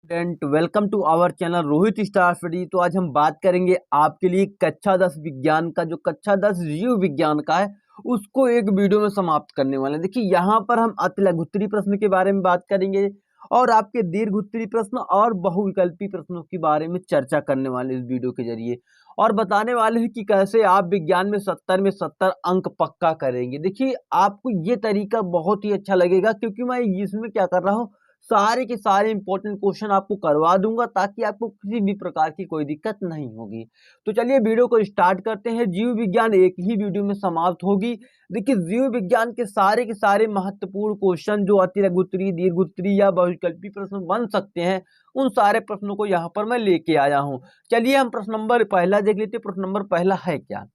Student, welcome to our channel Rohit star study. तो आज हम बात करेंगे आपके लिए कक्षा 10 विज्ञान का, जो कक्षा 10 जीव विज्ञान का है उसको एक वीडियो में समाप्त करने वाले हैं। देखिए यहाँ पर हम अति लघुत्तरीय प्रश्न के बारे में बात करेंगे और आपके दीर्घोत्तरीय प्रश्न और बहुविकल्पी प्रश्नों के बारे में चर्चा करने वाले इस वीडियो के जरिए, और बताने वाले हैं कि कैसे आप विज्ञान में 70 में 70 अंक पक्का करेंगे। देखिए आपको ये तरीका बहुत ही अच्छा लगेगा, क्योंकि मैं इसमें क्या कर रहा हूँ, सारे के सारे इंपॉर्टेंट क्वेश्चन आपको करवा दूंगा ताकि आपको किसी भी प्रकार की कोई दिक्कत नहीं होगी। तो चलिए वीडियो को स्टार्ट करते हैं। जीव विज्ञान एक ही वीडियो में समाप्त होगी। देखिए जीव विज्ञान के सारे महत्वपूर्ण क्वेश्चन जो अति लघुत्तरीय, दीर्घोत्तरीय या बहुविकल्पी प्रश्न बन सकते हैं, उन सारे प्रश्नों को यहाँ पर मैं लेके आया हूँ। चलिए हम प्रश्न नंबर पहला देख लेते हैं। प्रश्न नंबर पहला है क्या,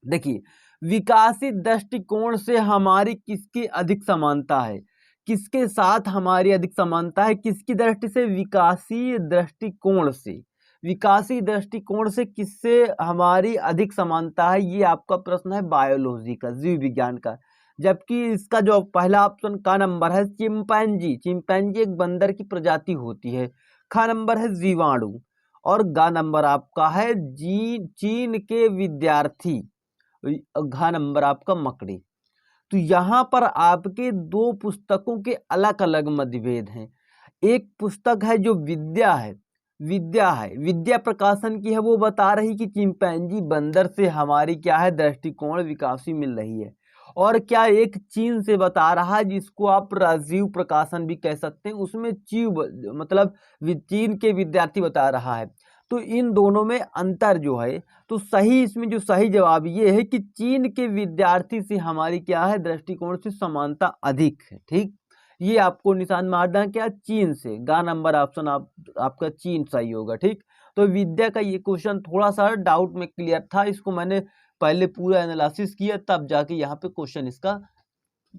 देखिए विकासी दृष्टिकोण से हमारी किसकी अधिक समानता है, किसके साथ हमारी अधिक समानता है, किसकी दृष्टि से, विकासी दृष्टिकोण से, विकासी दृष्टिकोण से किससे हमारी अधिक समानता है। ये आपका प्रश्न है बायोलॉजी का, जीव विज्ञान का। जबकि इसका जो पहला ऑप्शन का नंबर है चिंपैंजी, चिंपैंजी एक बंदर की प्रजाति होती है। खा नंबर है जीवाणु और गा नंबर आपका है चीन के विद्यार्थी, घा नंबर आपका मकड़ी। तो यहाँ पर आपके दो पुस्तकों के अलग अलग मतभेद हैं। एक पुस्तक है जो विद्या प्रकाशन की है, वो बता रही कि चिंपैंजी बंदर से हमारी क्या है, दृष्टिकोण विकासी मिल रही है। और क्या एक चीन से बता रहा है, जिसको आप राजीव प्रकाशन भी कह सकते हैं, उसमें मतलब चीन के विद्यार्थी बता रहा है। तो इन दोनों में अंतर जो है, तो सही इसमें जो सही जवाब ये है कि चीन के विद्यार्थी से हमारी क्या है, दृष्टिकोण से समानता अधिक है। ठीक, ये आपको निशान मारना है क्या, चीन से। गा नंबर ऑप्शन आपका चीन सही होगा। ठीक, तो विद्या का ये क्वेश्चन थोड़ा सा डाउट में क्लियर था, इसको मैंने पहले पूरा एनालिसिस किया तब जाके यहाँ पे क्वेश्चन इसका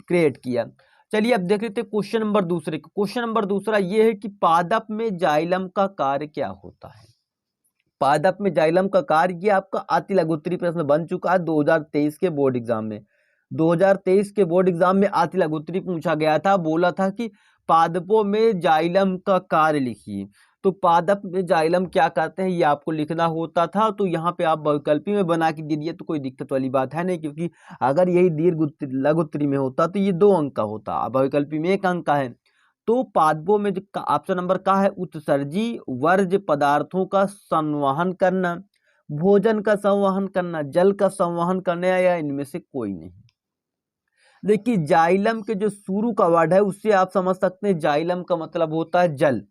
क्रिएट किया। चलिए अब देख लेते हैं क्वेश्चन नंबर दूसरे। क्वेश्चन नंबर दूसरा ये है कि पादप में जाइलम का कार्य क्या होता है। पादप में जाइलम का कार्य, ये आपका अति लघुत्तरीय प्रश्न बन चुका है 2023 के बोर्ड एग्जाम में। 2023 के बोर्ड एग्जाम में अति लघुत्तरीय पूछा गया था, बोला था कि पादपों में जाइलम का कार्य लिखिए। तो पादप में जाइलम क्या करते हैं ये आपको लिखना होता था। तो यहाँ पे आप बहुविकल्पी में बना के दे दिए तो कोई दिक्कत वाली बात है नहीं, क्योंकि अगर यही दीर्घ लघुत्तरीय में होता तो ये 2 अंक का होता, बहुविकल्पी में 1 अंक का है। तो पादपों में जो ऑप्शन नंबर का है, उत्सर्जी वर्ज्य पदार्थों का संवहन करना, भोजन का संवहन करना, जल का संवहन करना, या इनमें से कोई नहीं। देखिए जाइलम के जो शुरू का वर्ड है उससे आप समझ सकते हैं जाइलम का मतलब होता है जल।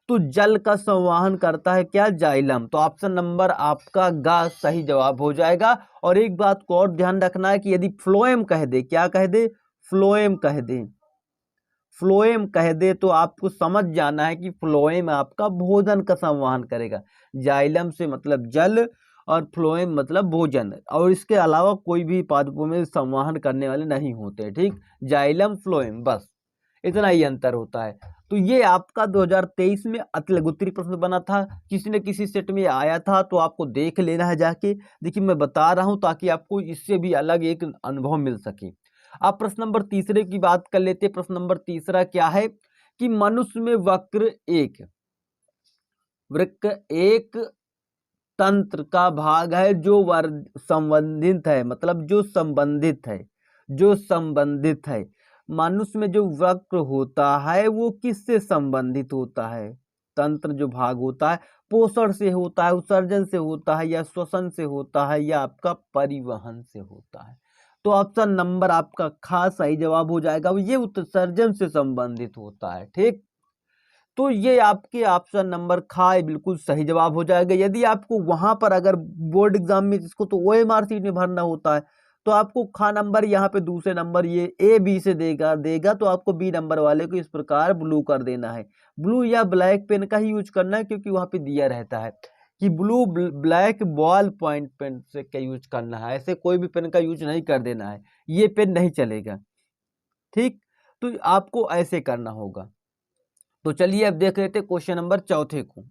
तो जल का संवहन करता है क्या, जाइलम। तो ऑप्शन नंबर आपका गा सही जवाब हो जाएगा। और एक बात को और ध्यान रखना है कि यदि फ्लोएम कह दे, क्या कह दे, फ्लोएम कह दे, फ्लोएम कह दे तो आपको समझ जाना है कि फ्लोएम आपका भोजन का संवहन करेगा। जाइलम से मतलब जल और फ्लोएम मतलब भोजन, और इसके अलावा कोई भी पादपों में संवहन करने वाले नहीं होते। ठीक, जाइलम फ्लोएम, बस इतना ही अंतर होता है। तो ये आपका 2023 में अति लघुत्तरीय प्रश्न बना था, किसी न किसी सेट में आया था, तो आपको देख लेना है जाके। देखिए मैं बता रहा हूँ ताकि आपको इससे भी अलग एक अनुभव मिल सके। अब प्रश्न नंबर तीसरे की बात कर लेते हैं। प्रश्न नंबर तीसरा क्या है कि मनुष्य में वृक्क एक तंत्र का भाग है जो संबंधित है, मतलब जो संबंधित है। मनुष्य में जो वृक्क होता है वो किससे संबंधित होता है, तंत्र जो भाग होता है, पोषण से होता है, उत्सर्जन से होता है, या श्वसन से होता है, या आपका परिवहन से होता है। तो ऑप्शन नंबर आपका खा सही जवाब हो जाएगा, ये उत्सर्जन से संबंधित होता है। ठीक, तो ये आपके ऑप्शन नंबर खा बिल्कुल सही जवाब हो जाएगा। यदि आपको वहां पर अगर बोर्ड एग्जाम में इसको तो OMR शीट में भरना होता है, तो आपको खा नंबर यहाँ पे दूसरे नंबर ये A B से देगा तो आपको B नंबर वाले को इस प्रकार ब्लू कर देना है। ब्लू या ब्लैक पेन का ही यूज करना है, क्योंकि वहां पे दिया रहता है कि blue black ball point pen से का यूज करना है, ऐसे कोई भी पेन का यूज नहीं कर देना है, ये पेन नहीं चलेगा। ठीक, तो आपको ऐसे करना होगा। तो चलिए अब देख लेते क्वेश्चन नंबर चौथे को।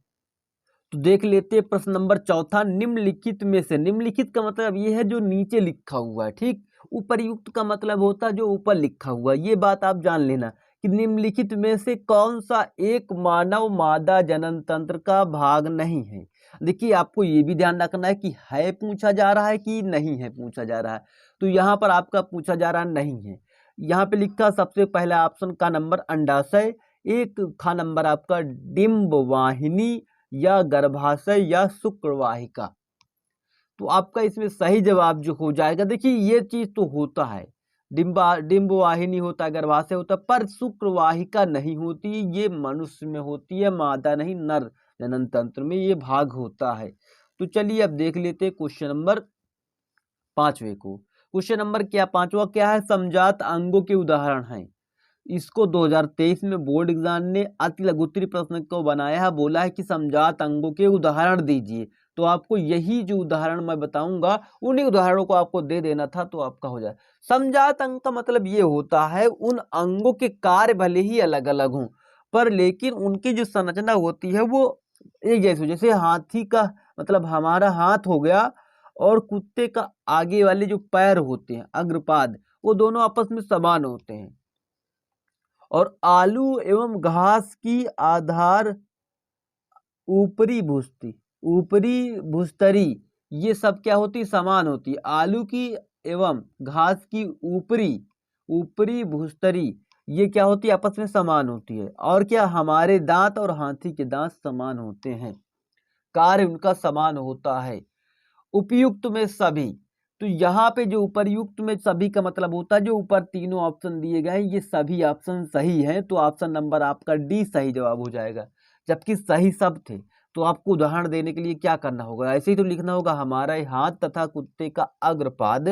तो देख लेते हैं प्रश्न नंबर चौथा, निम्नलिखित में से, निम्नलिखित का मतलब ये है जो नीचे लिखा हुआ है। ठीक, उपरयुक्त का मतलब होता है जो ऊपर लिखा हुआ है, ये बात आप जान लेना कि निम्नलिखित में से कौन सा एक मानव मादा जनन तंत्र का भाग नहीं है। देखिए आपको ये भी ध्यान रखना है कि है पूछा जा रहा है कि नहीं है पूछा जा रहा है। तो यहाँ पर आपका पूछा जा रहा नहीं है। यहाँ पे लिखा सबसे पहला ऑप्शन का नंबर अंडाशय, एक खा नंबर आपका डिंब वाहिनी या गर्भाशय या शुक्रवाहिका। तो आपका इसमें सही जवाब जो हो जाएगा, देखिए ये चीज तो होता है, डिंब वाहिनी होता है, गर्भाशय होता है, पर शुक्रवाहिका नहीं होती, ये मनुष्य में होती है, मादा नहीं नर जनन तंत्र में ये भाग होता है। तो चलिए अब देख लेते हैं क्वेश्चन नंबर 5वें को। क्वेश्चन नंबर क्या 5वां क्या है, समजात अंगों के उदाहरण हैं। इसको 2023 में बोर्ड एग्जाम ने अति लघुत्तरी प्रश्न को बनाया है, बोला है कि समजात अंगों के उदाहरण दीजिए। तो आपको यही जो उदाहरण मैं बताऊंगा उन्हीं उदाहरणों को आपको दे देना था तो आपका हो जाए। समजात अंग का मतलब ये होता है उन अंगों के कार्य भले ही अलग अलग हों पर लेकिन उनकी जो संरचना होती है वो एक जैसे हो। जैसे हाथी का मतलब हमारा हाथ हो गया और कुत्ते का आगे वाले जो पैर होते हैं अग्रपाद वो दोनों आपस में समान होते हैं। और आलू एवं घास की आधार ऊपरी भूस्तरी ये सब क्या होती समान होती है। आलू की एवं घास की ऊपरी भूस्तरी ये क्या होती है आपस में समान होती है। और क्या हमारे दांत और हाथी के दांत समान होते हैं, कार्य उनका समान होता है। उपयुक्त में सभी, तो यहाँ पे जो उपरयुक्त में सभी का मतलब होता है जो ऊपर तीनों ऑप्शन दिए गए ये सभी ऑप्शन सही हैं, तो ऑप्शन नंबर आपका डी सही जवाब हो जाएगा। जबकि सही सब थे तो आपको उदाहरण देने के लिए क्या करना होगा, ऐसे ही तो लिखना होगा हमारा हाथ तथा कुत्ते का अग्रपाद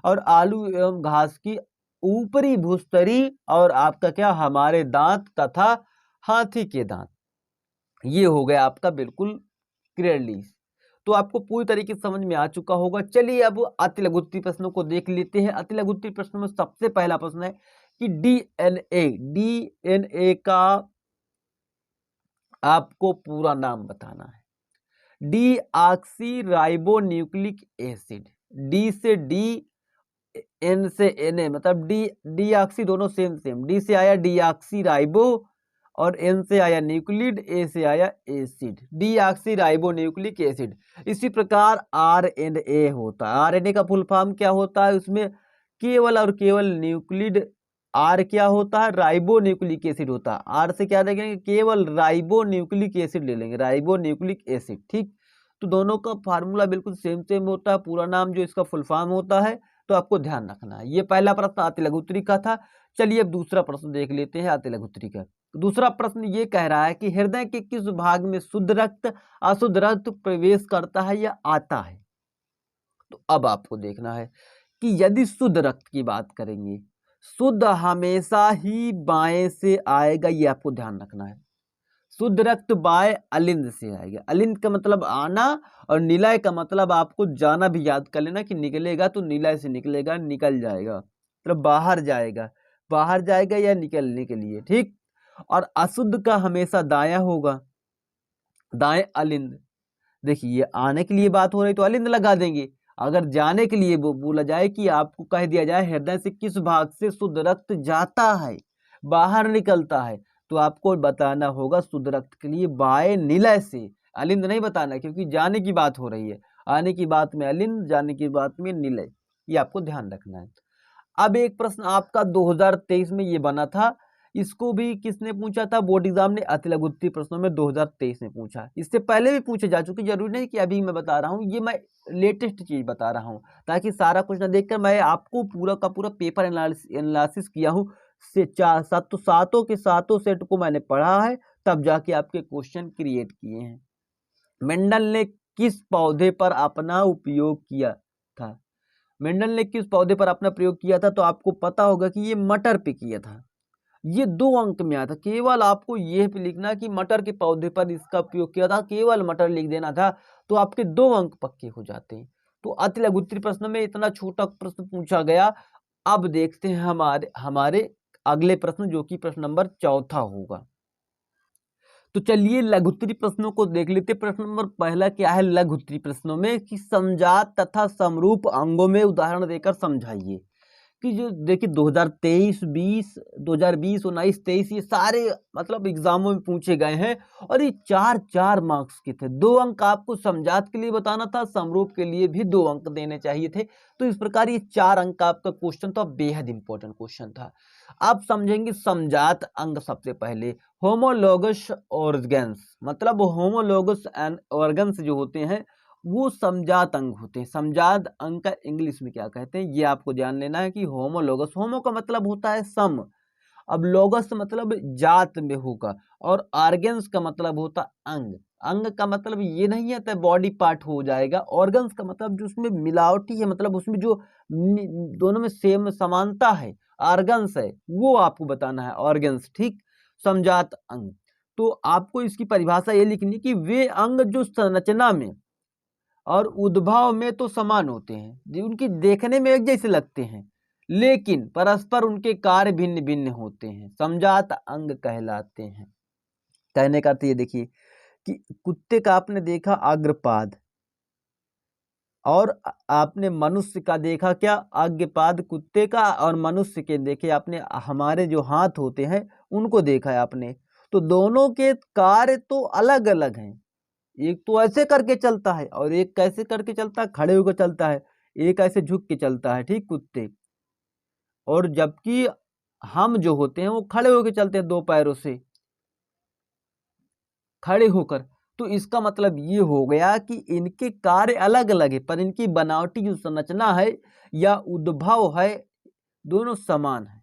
और आलू एवं घास की ऊपरी भूस्तरी और आपका क्या हमारे दांत तथा हाथी के दांत। ये हो गया आपका बिल्कुल क्लियरली। तो आपको पूरी तरीके से समझ में आ चुका होगा। चलिए अब अति लघुत्तरी प्रश्नों को देख लेते हैं। अति लघुत्तरी प्रश्नों में सबसे पहला प्रश्न है कि डीएनए का आपको पूरा नाम बताना है। डीऑक्सी राइबोन्यूक्लिक एसिड, डी से डी एन से एन ए मतलब डीऑक्सी दोनों सेम, डी से आया डीऑक्सी राइबो और एन से आया न्यूक्लिड, ए से आया acid, deoxy ribo nucleic acid. इसी प्रकार आरएनए होता है। आरएनए का फुल फॉर्म क्या होता है, उसमें केवल और केवल न्यूक्लिड आर क्या होता है राइबो न्यूक्लिक एसिड होता है। आर से क्या देखेंगे केवल राइबो न्यूक्लिक एसिड ले लेंगे, राइबो न्यूक्लिक एसिड। ठीक, तो दोनों का फार्मूला बिल्कुल सेम होता है, पूरा नाम जो इसका फुल फॉर्म होता है, तो आपको ध्यान रखना है। ये पहला प्रश्न अति लघुत्तरी का था। चलिए अब दूसरा प्रश्न देख लेते हैं अति लघुत्तरी का। दूसरा प्रश्न ये कह रहा है कि हृदय के किस भाग में शुद्ध रक्त अशुद्ध रक्त प्रवेश करता है या आता है। तो अब आपको देखना है कि यदि शुद्ध रक्त की बात करेंगे, शुद्ध हमेशा ही बाएं से आएगा, ये आपको ध्यान रखना है। शुद्ध रक्त बाएं अलिंद से आएगा। अलिंद का मतलब आना और निलय का मतलब आपको जाना भी याद कर लेना कि निकलेगा तो निलय से निकलेगा, निकल जाएगा मतलब बाहर जाएगा या निकलने के लिए। ठीक, और अशुद्ध का हमेशा दायां होगा, दाएं अलिंद। देखिए ये आने के लिए बात हो रही तो अलिंद लगा देंगे। अगर जाने के लिए वो बोला जाए कि आपको कह दिया जाए हृदय से किस भाग से शुद्ध रक्त जाता है बाहर निकलता है, तो आपको बताना होगा शुद्ध रक्त के लिए बाएं निलय से, अलिंद नहीं बताना क्योंकि जाने की बात हो रही है। आने की बात में अलिंद, जाने की बात में निलय, ये आपको ध्यान रखना है। अब एक प्रश्न आपका 2023 में ये बना था, इसको भी किसने पूछा था, बोर्ड एग्जाम ने अति लघुत्तरी प्रश्नों में 2023 में पूछा। इससे पहले भी पूछे जा चुके, जरूरी नहीं कि अभी मैं बता रहा हूँ, ये मैं लेटेस्ट चीज बता रहा हूँ ताकि सारा कुछ ना देखकर मैं आपको पूरा का पूरा पेपर एनालिसिस किया हूँ से सातों के सातों सेट को मैंने पढ़ा है, तब जाके आपके क्वेश्चन क्रिएट किए हैं। मेंडल ने किस पौधे पर अपना उपयोग किया था, मेंडल ने किस पौधे पर अपना प्रयोग किया था, तो आपको पता होगा कि ये मटर पे किया था। ये 2 अंक में आया था, केवल आपको ये पे लिखना कि मटर के पौधे पर इसका उपयोग किया था, केवल मटर लिख देना था तो आपके 2 अंक पक्के हो जाते हैं। तो अति लघुत्तरी प्रश्न में इतना छोटा प्रश्न पूछा गया। अब देखते हैं हमारे अगले प्रश्न जो कि प्रश्न नंबर 4 होगा। तो चलिए लघुत्तरी प्रश्नों को देख लेते। प्रश्न नंबर पहला क्या है लघुत्तरी प्रश्नों में कि समजात तथा समरूप अंगों में उदाहरण देकर समझाइए। कि जो देखिए 2023, 20, 2020, 19, 23 ये सारे मतलब एग्जामों में पूछे गए हैं और ये 4-4 मार्क्स के थे। 2 अंक आपको समझात के लिए बताना था, समरूप के लिए भी 2 अंक देने चाहिए थे। तो इस प्रकार ये 4 अंक का आपका क्वेश्चन था, बेहद इंपॉर्टेंट क्वेश्चन था। आप समझेंगे समझात अंग सबसे पहले। होमोलोगस ऑर्गन्स मतलब होमोलोगस एंड ऑर्गन्स जो होते हैं वो समजात अंग होते हैं। समजात अंग का इंग्लिश में क्या कहते हैं ये आपको जान लेना है कि होमोलोगस, होमो का मतलब होता है सम, अब लोगस मतलब जात में होगा, और ऑर्गन्स का मतलब होता अंग। अंग का मतलब ये नहीं है बॉडी पार्ट हो जाएगा, ऑर्गन्स का मतलब जो उसमें मिलावटी है, मतलब उसमें जो दोनों में सेम समानता है, ऑर्गन्स है, वो आपको बताना है ऑर्गन्स, ठीक। समजात अंग, तो आपको इसकी परिभाषा ये लिखनी है कि वे अंग जो संरचना में और उद्भव में तो समान होते हैं, उनकी देखने में एक जैसे लगते हैं, लेकिन परस्पर उनके कार्य भिन्न भिन्न होते हैं, समजात अंग कहलाते हैं। कहने का अर्थ ये देखिए कि कुत्ते का आपने देखा अग्रपाद, और आपने मनुष्य का देखा क्या अग्रपाद कुत्ते का, और मनुष्य के देखे आपने हमारे जो हाथ होते हैं उनको देखा है आपने, तो दोनों के कार्य तो अलग अलग हैं। एक तो ऐसे करके चलता है और एक कैसे करके चलता है, खड़े होकर चलता है, एक ऐसे झुक के चलता है, ठीक, कुत्ते, और जबकि हम जो होते हैं वो खड़े होकर चलते हैं, 2 पैरों से खड़े होकर। तो इसका मतलब ये हो गया कि इनके कार्य अलग अलग है, पर इनकी बनावटी जो संरचना है या उद्भव है दोनों समान है।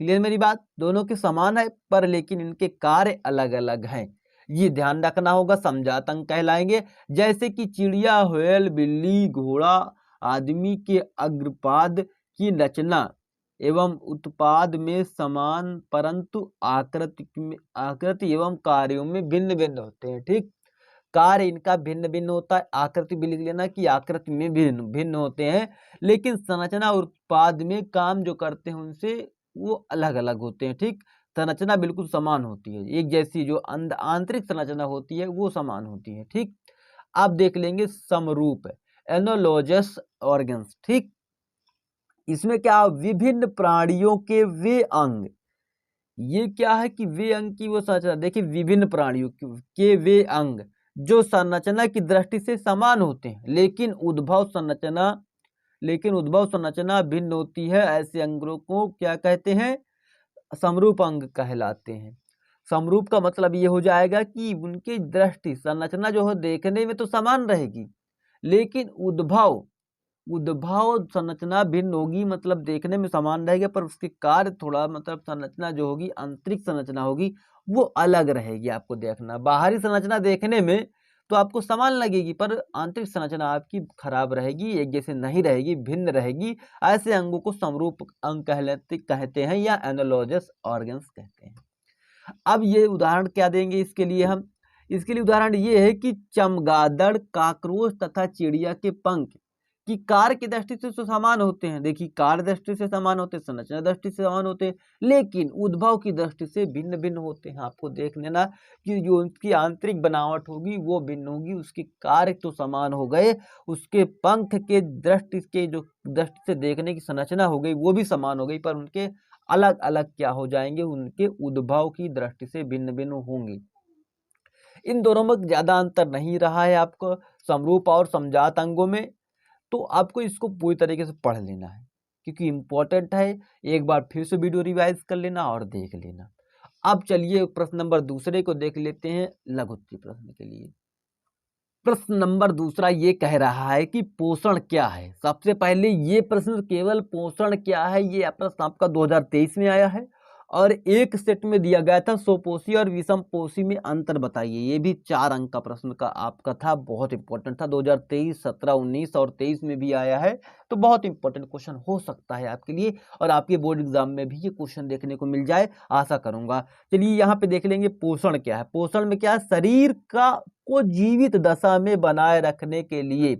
क्लियर मेरी बात, दोनों के समान है पर लेकिन इनके कार्य अलग अलग हैं, ये ध्यान रखना होगा, समजात अंग कहलाएंगे। जैसे कि चिड़िया, होयल, बिल्ली, घोड़ा आदमी के अग्रपाद की रचना एवं उत्पाद में समान परंतु आकृति एवं कार्यों में भिन्न भिन्न होते हैं, ठीक। कार्य इनका भिन्न भिन्न होता है, आकृति भी लिख लेना कि आकृति में भिन्न भिन्न होते हैं, लेकिन संरचना और उत्पाद में काम जो करते हैं उनसे वो अलग अलग होते हैं, ठीक। संरचना बिल्कुल समान होती है, एक जैसी जो आंतरिक संरचना होती है वो समान होती है, ठीक। आप देख लेंगे समरूप एनोलॉजस ऑर्गन्स, ठीक। इसमें क्या विभिन्न प्राणियों के वे अंग, ये क्या है कि वे अंग की वो संरचना, देखिए विभिन्न प्राणियों के वे अंग जो संरचना की दृष्टि से समान होते हैं लेकिन उद्भव संरचना भिन्न होती है, ऐसे अंगों को क्या कहते हैं, समरूप अंग कहलाते हैं। समरूप का मतलब ये हो जाएगा कि उनकी दृष्टि संरचना जो है देखने में तो समान रहेगी, लेकिन उद्भव संरचना भिन्न होगी, मतलब देखने में समान रहेगा पर उसके कार्य थोड़ा, मतलब संरचना जो होगी आंतरिक संरचना होगी वो अलग रहेगी। आपको देखना बाहरी संरचना देखने में तो आपको समान लगेगी पर आंतरिक संरचना आपकी खराब रहेगी, एक जैसे नहीं रहेगी, भिन्न रहेगी। ऐसे अंगों को समरूप अंग कहते हैं या एनालॉगस ऑर्गन्स कहते हैं। अब ये उदाहरण क्या देंगे इसके लिए इसके लिए उदाहरण ये है कि चमगादड़, काकरोच तथा चिड़िया के पंख कि कार्य की दृष्टि से तो समान होते हैं, देखिए कार्य दृष्टि से समान होते हैं, संरचना दृष्टि से समान होते हैं, लेकिन उद्भव की दृष्टि से भिन्न भिन्न होते हैं। आपको देख लेना कि जो उसकी आंतरिक बनावट होगी वो भिन्न होगी, उसके कार्य तो समान हो गए, उसके पंख के दृष्टि से देखने की संरचना हो गई वो भी समान हो गई, पर उनके अलग अलग क्या हो जाएंगे, उनके उद्भव की दृष्टि से भिन्न भिन्न होंगे। इन दोनों में ज्यादा अंतर नहीं रहा है आपको समरूप और समजात अंगों में, तो आपको इसको पूरी तरीके से पढ़ लेना है क्योंकि इम्पोर्टेंट है। एक बार फिर से वीडियो रिवाइज कर लेना और देख लेना। अब चलिए प्रश्न नंबर दूसरे को देख लेते हैं लघुत्तरीय प्रश्न के लिए। प्रश्न नंबर दूसरा ये कह रहा है कि पोषण क्या है। सबसे पहले ये प्रश्न केवल पोषण क्या है ये प्रश्न आपका 2023 में आया है और एक सेट में दिया गया था स्वपोषी और विषम पोषी में अंतर बताइए। ये भी 4 अंक का प्रश्न का आपका था, बहुत इंपॉर्टेंट था। 2023, 17, 19 और 23 में भी आया है, तो बहुत इंपॉर्टेंट क्वेश्चन हो सकता है आपके लिए और आपके बोर्ड एग्जाम में भी ये क्वेश्चन देखने को मिल जाए, आशा करूंगा। चलिए यहाँ पे देख लेंगे पोषण क्या है। पोषण में क्या है, शरीर को जीवित दशा में बनाए रखने के लिए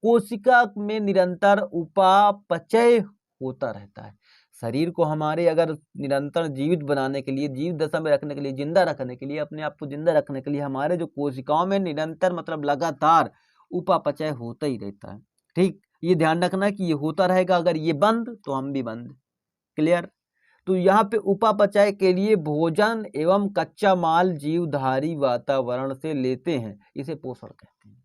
कोशिका में निरंतर उपापचय होता रहता है। शरीर को हमारे अगर निरंतर जीवित बनाने के लिए, जीवित दशा में रखने के लिए, जिंदा रखने के लिए, अपने आप को जिंदा रखने के लिए हमारे जो कोशिकाओं में निरंतर मतलब लगातार उपापचय होता ही रहता है, ठीक। ये ध्यान रखना कि ये होता रहेगा, अगर ये बंद तो हम भी बंद। क्लियर। तो यहाँ पे उपापचय के लिए भोजन एवं कच्चा माल जीवधारी वातावरण से लेते हैं, इसे पोषण कहते हैं।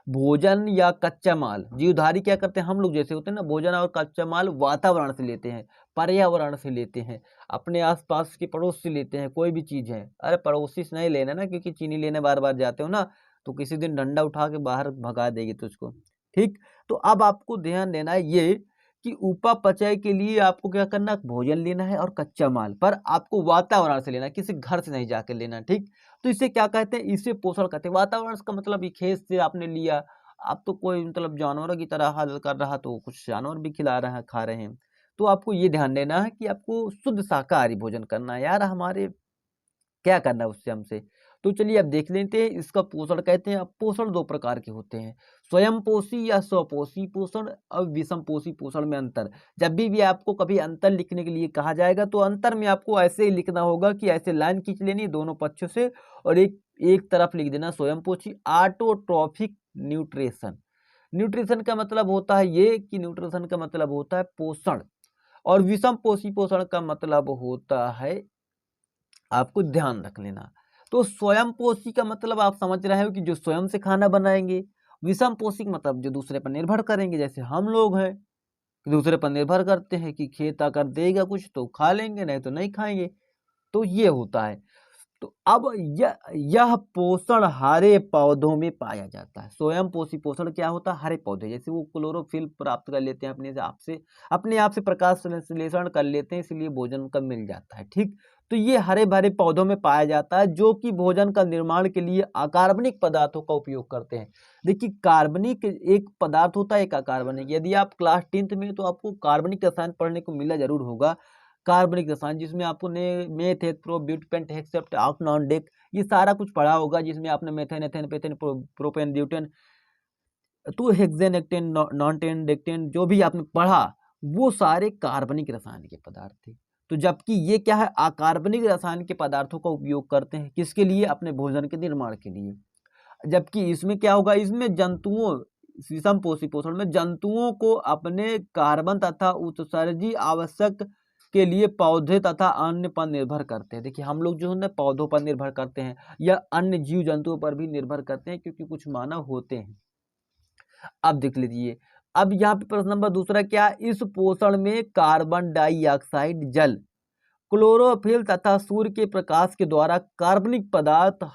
भोजन या कच्चा माल, जीवधारी क्या करते हैं, हम लोग जैसे होते हैं ना, भोजन और कच्चा माल वातावरण से लेते हैं, पर्यावरण से लेते हैं, अपने आसपास के पड़ोस से लेते हैं। कोई भी चीज है, अरे पड़ोसी से नहीं लेना ना, क्योंकि चीनी लेने बार बार जाते हो ना, तो किसी दिन डंडा उठा के बाहर भगा देगी तुझको। ठीक। तो अब आपको ध्यान देना है ये कि उपापचय के लिए आपको क्या करना, भोजन लेना है और कच्चा माल, पर आपको वातावरण से लेना है, किसी घर से नहीं जाके लेना। ठीक। तो इसे क्या कहते हैं, इसे पोषण कहते हैं। वातावरण का मतलब ये खेत से आपने लिया, आप तो कोई मतलब जानवरों की तरह हल कर रहा, तो कुछ जानवर भी खिला रहा है, खा रहे हैं। तो आपको ये ध्यान देना है कि आपको शुद्ध शाकाहारी भोजन करना है यार, हमारे क्या करना है उससे हमसे। तो चलिए अब देख लेते हैं इसका पोषण कहते हैं। अब पोषण दो प्रकार के होते हैं, स्वयं पोषी या स्वपोषी पोषण और विषम पोषी पोषण में अंतर। जब भी आपको कभी अंतर लिखने के लिए कहा जाएगा तो अंतर में आपको ऐसे ही लिखना होगा कि ऐसे लाइन खींच लेनी दोनों पक्षों से और एक तरफ लिख देना स्वयं पोषी। ऑटोट्रॉफिक न्यूट्रिशन, न्यूट्रिशन का मतलब होता है ये कि न्यूट्रिशन का मतलब होता है पोषण, और विषम पोषी पोषण का मतलब होता है, आपको ध्यान रख लेना। तो स्वयं पोषी का मतलब आप समझ रहे हो कि जो स्वयं से खाना बनाएंगे। विषम पोषी का मतलब जो दूसरे पर निर्भर करेंगे, जैसे हम लोग हैं, दूसरे पर निर्भर करते हैं कि खेत अगर देगा कुछ तो खा लेंगे, नहीं तो नहीं खाएंगे। तो ये होता है। तो अब यह पोषण हरे पौधों में पाया जाता है। स्वयं पोषी पोषण क्या होता है, हरे पौधे, जैसे वो क्लोरोफिल प्राप्त कर लेते हैं अपने आप से प्रकाश संश्लेषण कर लेते हैं, इसलिए भोजन का मिल जाता है। ठीक। तो ये हरे भरे पौधों में पाया जाता है, जो कि भोजन का निर्माण के लिए अकार्बनिक पदार्थों का उपयोग करते हैं। देखिए कार्बनिक एक पदार्थ होता है, एक अकार्बनिक। यदि आप क्लास 10th में, तो आपको कार्बनिक रसायन पढ़ने को मिला जरूर होगा। कार्बनिक रसायन जिसमें आपको ने मेथ, प्रो, ब्यूटेन, हेक्सेप्ट, ऑक्टेन, डेक, ये सारा कुछ पढ़ा होगा, जिसमें आपने methane, ethane, pentane, propane, butane, तो हेक्सेन, एक्टेन, नॉनटेन, डेक्टेन, जो भी आपने पढ़ा वो सारे कार्बनिक रसायन के पदार्थ थे। तो जबकि ये क्या है, अकार्बनिक रसायन के पदार्थों का उपयोग करते हैं, किसके लिए, अपने भोजन के निर्माण के लिए। जबकि इसमें क्या होगा, इसमें जंतुओं, विषम पोषी पोषण में जंतुओं को अपने कार्बन तथा उत्सर्जी आवश्यक के लिए पौधे तथा अन्य पर निर्भर करते हैं। देखिए हम लोग जो है ना पौधों पर निर्भर करते हैं या अन्य जीव जंतुओं पर भी निर्भर करते हैं, क्योंकि कुछ मानव होते हैं। अब देख लीजिए, अब यहाँ पे प्रश्न नंबर दूसरा क्या, इस पोषण में कार्बन डाइऑक्साइड, जल, क्लोरोफिल तथा सूर्य के प्रकाश के द्वारा कार्बनिक पदार्थ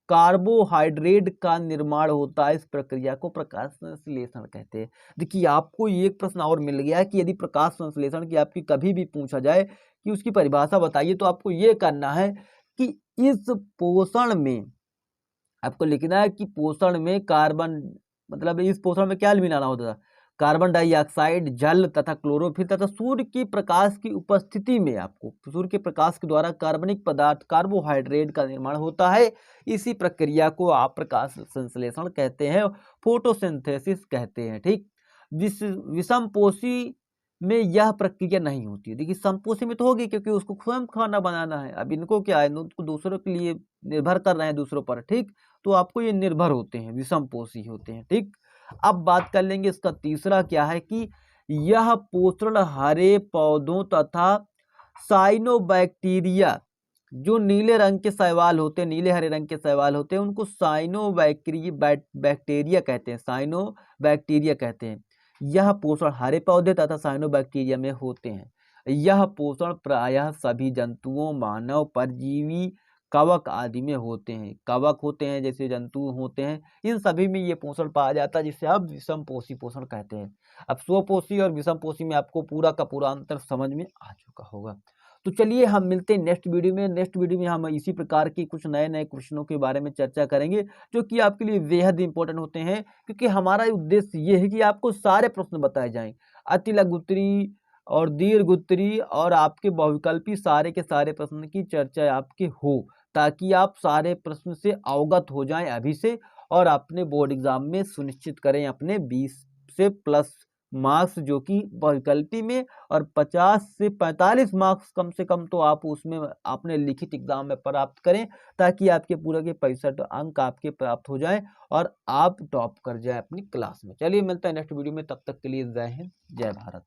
कार्बोहाइड्रेट का निर्माण होता है। इस प्रक्रिया को प्रकाश संश्लेषण कहते हैं। देखिए आपको एक प्रश्न और मिल गया कि यदि प्रकाश संश्लेषण की आपकी कभी भी पूछा जाए कि उसकी परिभाषा बताइए, तो आपको ये करना है कि इस पोषण में आपको लिखना है कि पोषण में कार्बन, मतलब इस पोषण में क्या मिलाना होता था, कार्बन डाइऑक्साइड, जल तथा क्लोरोफिल तथा सूर्य की प्रकाश की उपस्थिति में आपको सूर्य के प्रकाश के द्वारा कार्बनिक पदार्थ कार्बोहाइड्रेट का निर्माण होता है। इसी प्रक्रिया को आप प्रकाश संश्लेषण कहते हैं, फोटोसिंथेसिस कहते हैं। ठीक। विषम पोषी में यह प्रक्रिया नहीं होती है। देखिए समपोषी में तो होगी, क्योंकि उसको स्वयं खाना बनाना है। अब इनको क्या है, इनको दूसरों के लिए निर्भर कर रहे हैं, दूसरों पर। ठीक। तो आपको ये निर्भर होते हैं, विषम पोषी होते हैं। ठीक। अब बात कर लेंगे इसका तीसरा क्या है कि यह पोषण हरे पौधों तथा साइनोबैक्टीरिया, जो नीले रंग के शैवाल होते हैं, नीले हरे रंग के शैवाल होते हैं, उनको बैक्टीरिया कहते हैं, साइनोबैक्टीरिया कहते हैं। यह पोषण हरे पौधे तथा साइनोबैक्टीरिया में होते हैं। यह पोषण प्रायः सभी जंतुओं, मानव, परजीवी, कवक आदि में होते हैं। कवक होते हैं जैसे जंतु होते हैं, इन सभी में ये पोषण पाया जाता है, जिसे आप विषम पोषी पोषण कहते हैं। अब स्वपोषी और विषम पोषी में आपको पूरा का पूरा अंतर समझ में आ चुका होगा। तो चलिए हम मिलते हैं नेक्स्ट वीडियो में। नेक्स्ट वीडियो में हम इसी प्रकार की कुछ नए नए क्वेश्चनों के बारे में चर्चा करेंगे, जो कि आपके लिए बेहद इंपॉर्टेंट होते हैं, क्योंकि हमारा उद्देश्य ये है कि आपको सारे प्रश्न बताए जाएं, अति लघु उत्तरी और दीर्घ उत्तरी और आपके बहुविकल्पी सारे के सारे प्रश्न की चर्चा आपके हो, ताकि आप सारे प्रश्न से अवगत हो जाएं अभी से, और अपने बोर्ड एग्जाम में सुनिश्चित करें अपने 20 से प्लस मार्क्स जो कि वैकल्पिक में, और 50 से 45 मार्क्स कम से कम तो आप उसमें अपने लिखित एग्जाम में प्राप्त करें, ताकि आपके पूरे के 65 अंक आपके प्राप्त हो जाएं और आप टॉप कर जाएं अपनी क्लास में। चलिए मिलता है नेक्स्ट वीडियो में, तब तक के लिए जय हिंद जय भारत।